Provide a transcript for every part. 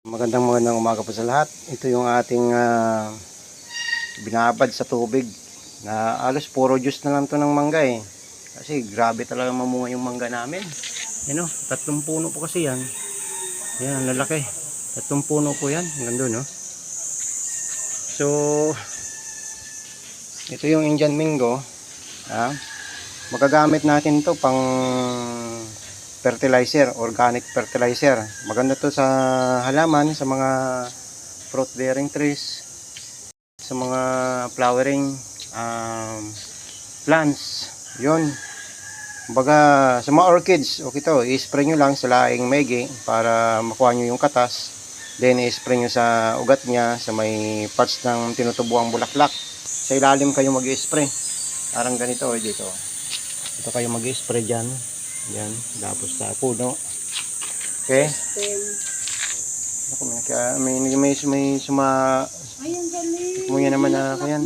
Magandang umaga po sa lahat. Ito yung ating binabad sa tubig na alos puro juice na lang to ng mangga eh. Kasi grabe talaga mamunga yung mangga namin. Yan o, 3 puno po kasi yan. Yan, lalaki. 3 puno po yan. Hanggang doon no. So, ito yung Indian Mingo. Magagamit natin to pang fertilizer, organic fertilizer. Maganda to sa halaman, sa mga fruit bearing trees, sa mga flowering plants. Yun. Kumbaga sa mga orchids, okay to, i-spray nyo lang sa laing maigi para makuha nyo yung katas. Then i-spray nyo sa ugat niya, sa may parts ng tinutubuang bulaklak. Sa ilalim kayo mag-i-spray. Parang ganito dito. Ito kayo mag-i-spray dyan. Yan, tapos sa puno. Okay? Ako, may sumuya naman na ako yan.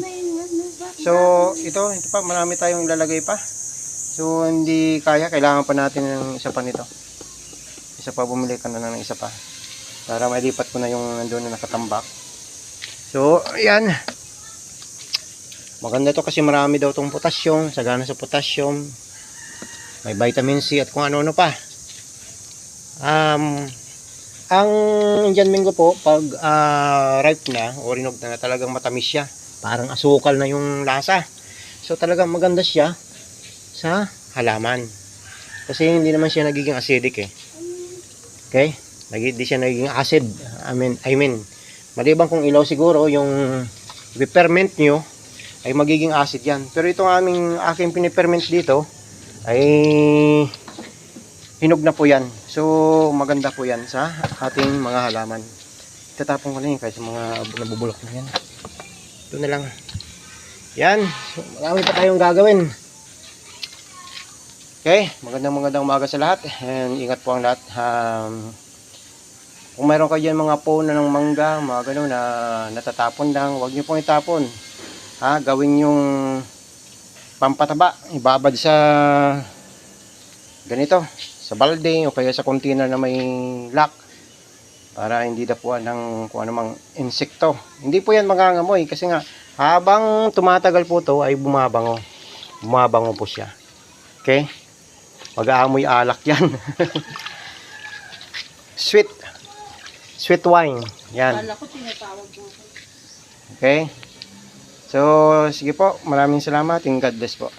So, ito pa, marami tayong ilalagay pa. So, hindi kaya, kailangan pa natin ng isa pa nito. Isa pa, bumili ka na ng isa pa. Para malipat ko na yung nandun na nakatambak. So, ayan. Maganda to kasi marami daw tong potassium, sagana sa potassium. May vitamin C at kung ano-ano pa. Ang Indian Mingo po, pag ripe na o rinog na, talagang matamis siya. Parang asukal na yung lasa. So talagang maganda siya sa halaman. Kasi hindi naman siya nagiging acidic eh. Okay? Hindi siya nagiging acid. I mean, maliban kung ilaw siguro, yung i-ferment nyo, ay magiging acid yan. Pero itong aking piniferment dito, ay hinog na po yan. So maganda po yan sa ating mga halaman. Itatapon ko na yun kasi mga nabubulok na yan. Ito na lang. Yan. So, marami pa tayong gagawin. Okay. Magandang umaga sa lahat. And ingat po ang lahat. Kung mayroon kayo dyan mga puno ng mangga, mga gano'n na natatapon lang, huwag nyo pong itapon. Gawin yung pampataba, ibabad sa ganito, sa balde o kaya sa container na may lock para hindi dapuan ng kung anumang insekto. Hindi po yan mangangamoy kasi nga habang tumatagal po to ay bumabango po siya. Okay, mag-aamoy alak yan. sweet wine yan. Okay. So, sige po. Maraming salamat. And God bless po.